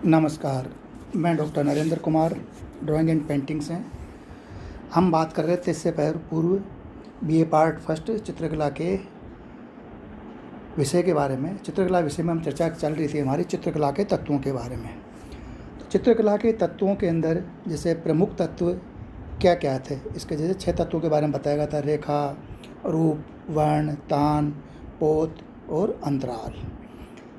नमस्कार, मैं doctor Narendra Kumar, drawing and painting से। हम बात कर रहे थे इससे पूर्व बीए पार्ट फर्स्ट चित्रकला के विषय के बारे में। चित्रकला विषय में हम चर्चा चल रही थी हमारी चित्रकला के तत्वों के बारे में। तो चित्रकला के तत्वों के अंदर जैसे प्रमुख तत्व क्या क्या थे, इसके जैसे 6 तत्वों के बारे में बताया गया था: रेखा, रूप, वर्ण, तान, पोत और अंतराल।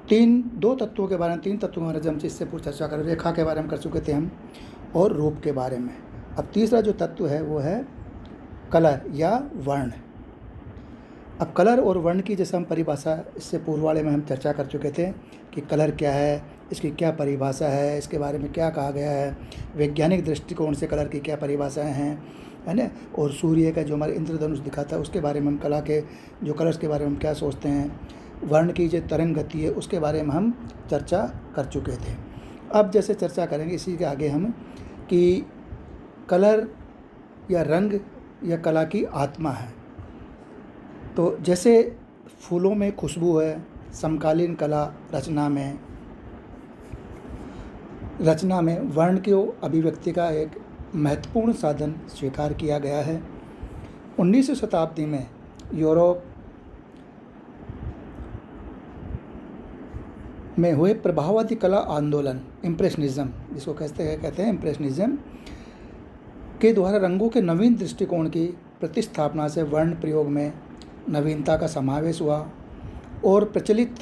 तीन तत्वों के बारे में हम इससे पूर्व चर्चा करें। रेखा के बारे में कर चुके थे हम, और रूप के बारे में। अब तीसरा जो तत्व है वो है कलर या वर्ण। अब कलर और वर्ण की जैसे हम परिभाषा इससे पूर्व वाले में हम चर्चा कर चुके थे कि कलर क्या है, इसकी क्या परिभाषा है, इसके बारे में क्या कहा गया है, वैज्ञानिक दृष्टिकोण से कलर की क्या परिभाषाएं हैं, है ना। और सूर्य का जो हमारे इंद्रधनुष दिखाता है उसके बारे में हम कला के जो कलर्स के बारे में हम क्या सोचते हैं। वर्ण की जो तरंग गति है उसके बारे में हम चर्चा कर चुके थे। अब जैसे चर्चा करेंगे इसी के आगे हम कि कलर या रंग या कला की आत्मा है। तो जैसे फूलों में खुशबू है, समकालीन कला रचना में वर्ण की अभिव्यक्ति का एक महत्वपूर्ण साधन स्वीकार किया गया है। 19वीं शताब्दी में यूरोप में हुए प्रभाववादी कला आंदोलन इम्प्रेशनिज्म, जिसको कहते हैं इम्प्रेशनिज्म के द्वारा रंगों के नवीन दृष्टिकोण की प्रतिस्थापना से वर्ण प्रयोग में नवीनता का समावेश हुआ और प्रचलित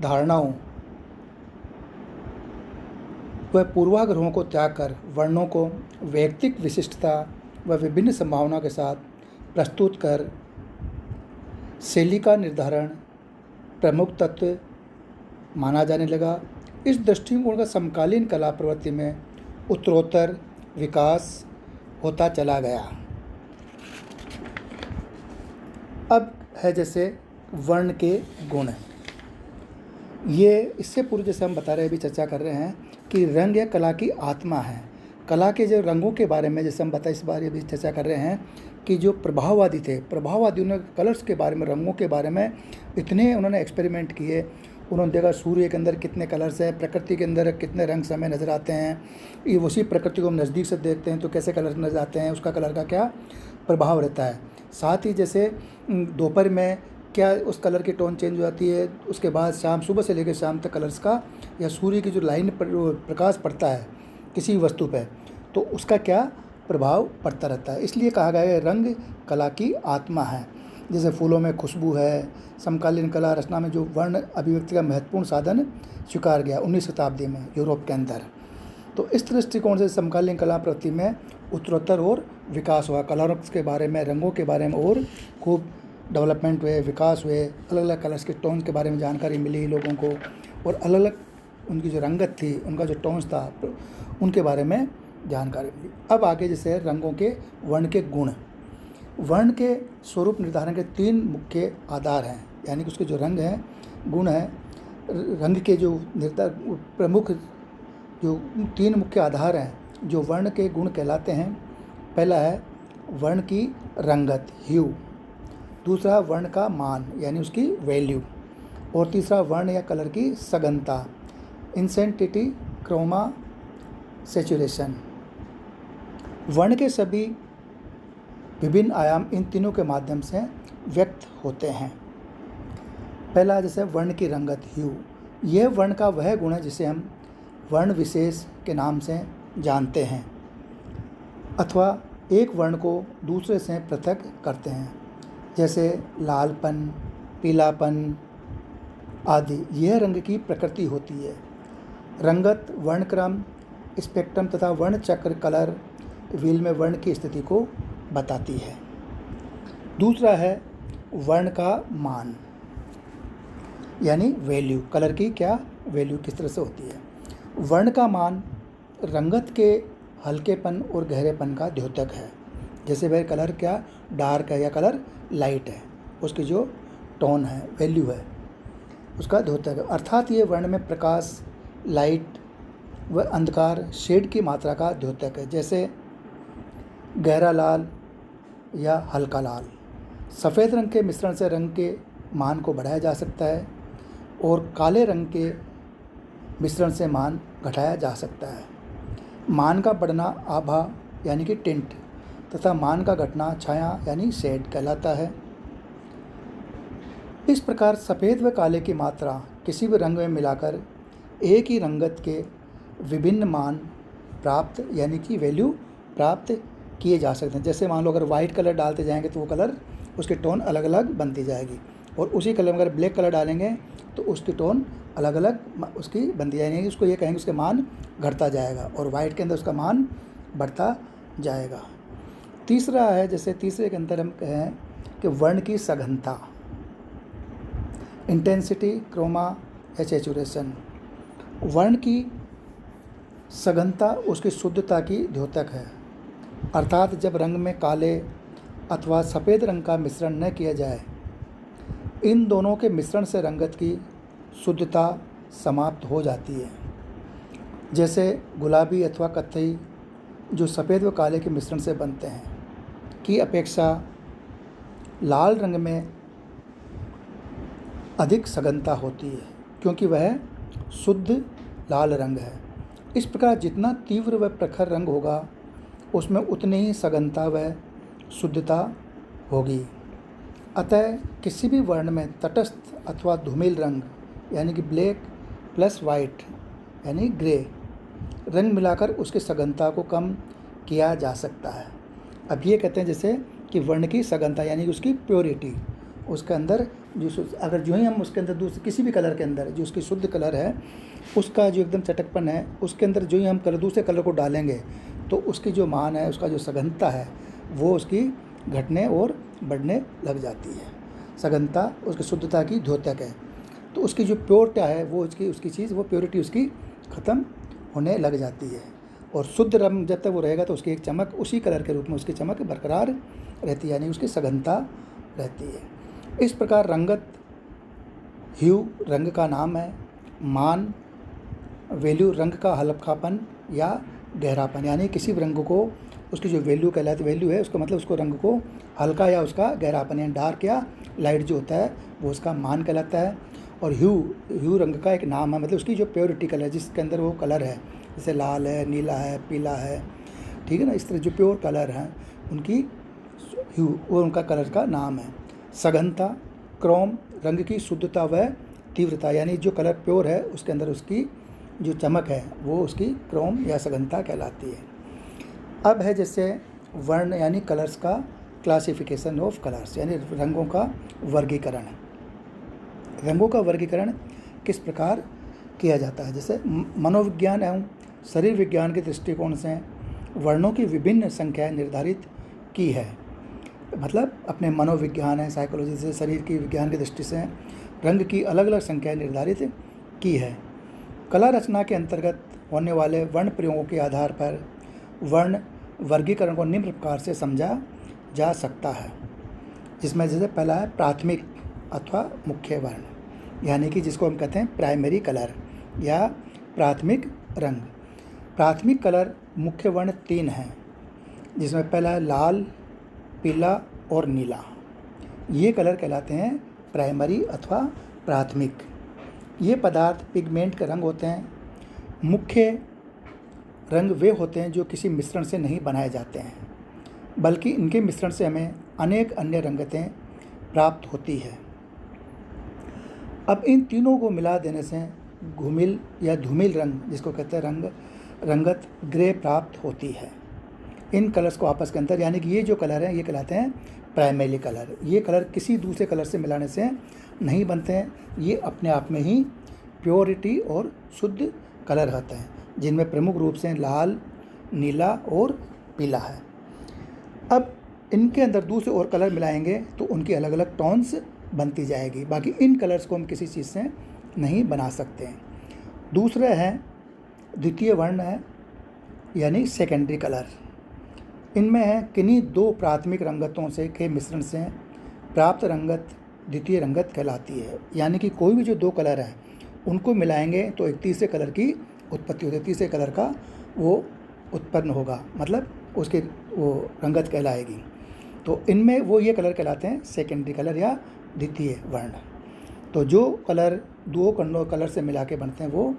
धारणाओं व पूर्वाग्रहों को त्याग कर वर्णों को वैयक्तिक विशिष्टता व विभिन्न संभावनाओं के साथ प्रस्तुत कर शैली का निर्धारण प्रमुख तत्व माना जाने लगा। इस दृष्टिकोण का समकालीन कला प्रवृत्ति में उत्तरोत्तर विकास होता चला गया। अब है जैसे वर्ण के गुण। ये इससे पूर्व जैसे हम बता रहे हैं, अभी चर्चा कर रहे हैं कि रंग या कला की आत्मा है। कला के जो रंगों के बारे में जैसे हम इस बारे में चर्चा कर रहे हैं कि जो प्रभाववादियों ने कलर्स के बारे में, रंगों के बारे में इतने उन्होंने एक्सपेरिमेंट किए। उन्होंने देखा सूर्य के अंदर कितने कलर्स हैं, प्रकृति के अंदर कितने रंग समय नज़र आते हैं, ये उसी प्रकृति को हम नज़दीक से देखते हैं तो कैसे कलर नज़र आते हैं, उसका कलर का क्या प्रभाव रहता है। साथ ही जैसे दोपहर में क्या उस कलर की टोन चेंज हो जाती है, उसके बाद सुबह से लेकर शाम तक कलर्स का या सूर्य की जो लाइन पर प्रकाश पड़ता है किसी वस्तु पर तो उसका क्या प्रभाव पड़ता रहता है। इसलिए कहा गया है रंग कला की आत्मा है। जैसे फूलों में खुशबू है, समकालीन कला रचना में जो वर्ण अभिव्यक्ति का महत्वपूर्ण साधन स्वीकार गया 19वीं शताब्दी में यूरोप के अंदर। तो इस दृष्टिकोण से समकालीन कला प्रवृत्ति में उत्तरोत्तर और विकास हुआ। कलर्स के बारे में, रंगों के बारे में और खूब डेवलपमेंट हुए, विकास हुए। अलग अलग कलर्स के टोन के बारे में जानकारी मिली लोगों को, और अलग अलग उनकी जो रंगत थी, उनका जो टोन्स था, उनके बारे में जानकारी मिली। अब आगे जैसे रंगों के वर्ण के गुण। वर्ण के स्वरूप निर्धारण के 3 मुख्य आधार हैं, यानी कि उसके जो रंग हैं, गुण हैं। रंग के जो प्रमुख जो 3 मुख्य आधार हैं जो वर्ण के गुण कहलाते हैं। पहला है वर्ण की रंगत, ह्यू। दूसरा वर्ण का मान यानी उसकी वैल्यू। और तीसरा वर्ण या कलर की सघनता, इंसेंसिटी, क्रोमा, सैचुरेशन। वर्ण के सभी विभिन्न आयाम इन तीनों के माध्यम से व्यक्त होते हैं। पहला जैसे वर्ण की रंगत, ह्यू। यह वर्ण का वह गुण है जिसे हम वर्ण विशेष के नाम से जानते हैं अथवा एक वर्ण को दूसरे से पृथक करते हैं, जैसे लालपन, पीलापन आदि। यह रंग की प्रकृति होती है। रंगत वर्णक्रम, स्पेक्ट्रम तथा वर्ण चक्र कलर व्हील में वर्ण की स्थिति को बताती है। दूसरा है वर्ण का मान यानी वैल्यू, कलर की क्या वैल्यू किस तरह से होती है। वर्ण का मान रंगत के हल्केपन और गहरेपन का द्योतक है। जैसे वह कलर क्या डार्क है या कलर लाइट है, उसकी जो टोन है, वैल्यू है, उसका द्योतक है। अर्थात ये वर्ण में प्रकाश, लाइट व अंधकार, शेड की मात्रा का द्योतक है। जैसे गहरा लाल या हल्का लाल। सफ़ेद रंग के मिश्रण से रंग के मान को बढ़ाया जा सकता है और काले रंग के मिश्रण से मान घटाया जा सकता है। मान का बढ़ना आभा यानी कि टिंट तथा मान का घटना छाया यानी शेड कहलाता है। इस प्रकार सफ़ेद व काले की मात्रा किसी भी रंग में मिलाकर एक ही रंगत के विभिन्न मान प्राप्त यानी कि वैल्यू प्राप्त किए जा सकते हैं। जैसे मान लो अगर वाइट कलर डालते जाएंगे तो वो कलर उसकी टोन अलग अलग बनती जाएगी, और उसी कलर में अगर ब्लैक कलर डालेंगे तो उसकी टोन अलग अलग उसकी बनती जाएगी। उसको ये कहेंगे उसके मान घटता जाएगा, और वाइट के अंदर उसका मान बढ़ता जाएगा। तीसरा है, जैसे तीसरे के अंदर हम कहें कि वर्ण की सघनता, इंटेंसिटी, क्रोमा या सैचुरेशन। वर्ण की सघनता उसकी शुद्धता की द्योतक है, अर्थात जब रंग में काले अथवा सफ़ेद रंग का मिश्रण न किया जाए, इन दोनों के मिश्रण से रंगत की शुद्धता समाप्त हो जाती है। जैसे गुलाबी अथवा कत्थई जो सफ़ेद व काले के मिश्रण से बनते हैं की अपेक्षा लाल रंग में अधिक सघनता होती है, क्योंकि वह शुद्ध लाल रंग है। इस प्रकार जितना तीव्र व प्रखर रंग होगा उसमें उतनी ही सघनता व शुद्धता होगी। अतः किसी भी वर्ण में तटस्थ अथवा धूमिल रंग यानी कि ब्लैक प्लस वाइट यानी ग्रे रंग मिलाकर उसकी सघनता को कम किया जा सकता है। अब ये कहते हैं जैसे कि वर्ण की सघनता यानी कि उसकी प्योरिटी, उसके अंदर जो अगर जो ही हम उसके अंदर दूसरे किसी भी कलर के अंदर जो उसकी शुद्ध कलर है उसका जो एकदम चटकपन है उसके अंदर जो ही हम कलर दूसरे कलर को डालेंगे तो उसकी जो मान है, उसका जो सघनता है वो उसकी घटने और बढ़ने लग जाती है। सघनता उसकी शुद्धता की द्योतक है, तो उसकी जो प्योरता है वो उसकी चीज़ वो प्योरिटी उसकी ख़त्म होने लग जाती है। और शुद्ध रंग जब तक वो रहेगा तो उसकी एक चमक उसी कलर के रूप में उसकी चमक बरकरार रहती है, यानी उसकी सघनता रहती है। इस प्रकार रंगत ह्यू रंग का नाम है, मान वैल्यू रंग का हल्कापन या गहरापन, यानी किसी भी रंग को उसकी जो वैल्यू कहलाती वैल्यू है उसका मतलब उसको रंग को हल्का या उसका गहरापन यानी डार्क या लाइट जो होता है वो उसका मान कहलाता है। और ह्यू रंग का एक नाम है, मतलब उसकी जो प्योरिटी कलर जिसके अंदर वो कलर है, जैसे लाल है, नीला है, पीला है, ठीक है ना, इस तरह जो प्योर कलर हैं उनकी ह्यू वो उनका कलर का नाम है। सघनता, क्रोम रंग की शुद्धता व तीव्रता, यानी जो कलर प्योर है उसके अंदर उसकी जो चमक है वो उसकी क्रोम या सघनता कहलाती है। अब है जैसे वर्ण यानी कलर्स का क्लासिफिकेशन ऑफ कलर्स, यानी रंगों का वर्गीकरण। रंगों का वर्गीकरण किस प्रकार किया जाता है, जैसे मनोविज्ञान एवं शरीर विज्ञान के दृष्टिकोण से वर्णों की विभिन्न संख्याएं निर्धारित की है। मतलब अपने मनोविज्ञान है, साइकोलॉजी से, शरीर की विज्ञान की दृष्टि से रंग की अलग अलग संख्याएं निर्धारित की है। कला रचना के अंतर्गत होने वाले वर्ण प्रयोगों के आधार पर वर्ण वर्गीकरण को निम्न प्रकार से समझा जा सकता है, जिसमें जैसे पहला है प्राथमिक अथवा मुख्य वर्ण, यानी कि जिसको हम कहते हैं प्राइमरी कलर या प्राथमिक रंग। प्राथमिक कलर मुख्य वर्ण 3 हैं, जिसमें पहला है लाल, पीला और नीला। ये कलर कहलाते हैं प्राइमरी अथवा प्राथमिक। ये पदार्थ पिगमेंट के रंग होते हैं। मुख्य रंग वे होते हैं जो किसी मिश्रण से नहीं बनाए जाते हैं, बल्कि इनके मिश्रण से हमें अनेक अन्य रंगतें प्राप्त होती है। अब इन तीनों को मिला देने से घुमिल या धूमिल रंग, जिसको कहते हैं रंगत ग्रे प्राप्त होती है। इन कलर्स को आपस के अंदर, यानी कि ये जो कलर हैं ये कहलाते हैं प्राइमरी कलर। ये कलर किसी दूसरे कलर से मिलाने से नहीं बनते हैं, ये अपने आप में ही प्योरिटी और शुद्ध कलर होते हैं, जिनमें प्रमुख रूप से लाल, नीला और पीला है। अब इनके अंदर दूसरे और कलर मिलाएंगे तो उनकी अलग अलग टोन्स बनती जाएगी। बाकी इन कलर्स को हम किसी चीज़ से नहीं बना सकते हैं। दूसरा है द्वितीय वर्ण है, यानी सेकेंडरी कलर। इनमें है किन्हीं 2 प्राथमिक रंगतों से के मिश्रण से प्राप्त रंगत द्वितीय रंगत कहलाती है। यानी कि कोई भी जो 2 कलर हैं उनको मिलाएंगे तो एक तीसरे कलर की उत्पत्ति होती है, तीसरे कलर का वो उत्पन्न होगा, मतलब उसकी वो रंगत कहलाएगी। तो इनमें वो ये कलर कहलाते हैं सेकेंडरी कलर या द्वितीय वर्ण। तो जो कलर 2 कलर से मिला के बनते हैं वो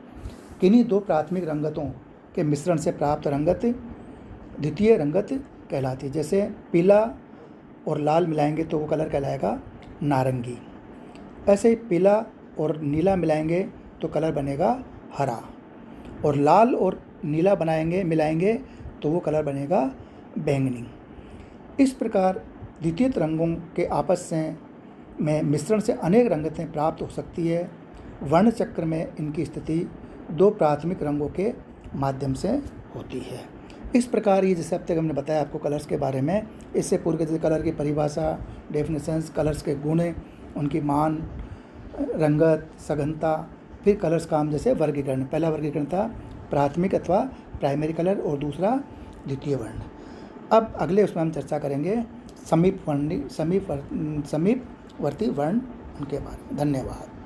किन्हीं दो प्राथमिक रंगतों के मिश्रण से प्राप्त रंगत द्वितीय रंगत कहलाती है। जैसे पीला और लाल मिलाएंगे तो वो कलर कहलाएगा नारंगी। ऐसे ही पीला और नीला मिलाएंगे तो कलर बनेगा हरा, और लाल और नीला मिलाएंगे तो वो कलर बनेगा बैंगनी। इस प्रकार द्वितीय रंगों के आपस में मिश्रण से अनेक रंगतें प्राप्त हो सकती है। वर्ण चक्र में इनकी स्थिति दो प्राथमिक रंगों के माध्यम से होती है। इस प्रकार ये जैसे अब तक हमने बताया आपको कलर्स के बारे में, इससे पूर्व जैसे कलर की परिभाषा, डेफिनेशंस, कलर्स के गुण, उनकी मान, रंगत, सघनता, फिर कलर्स का हम जैसे वर्गीकरण। पहला वर्गीकरण था प्राथमिक अथवा प्राइमरी कलर और दूसरा द्वितीय वर्ण। अब अगले उसमें हम चर्चा करेंगे समीपवर्ती वर्ण उनके बारे में। धन्यवाद।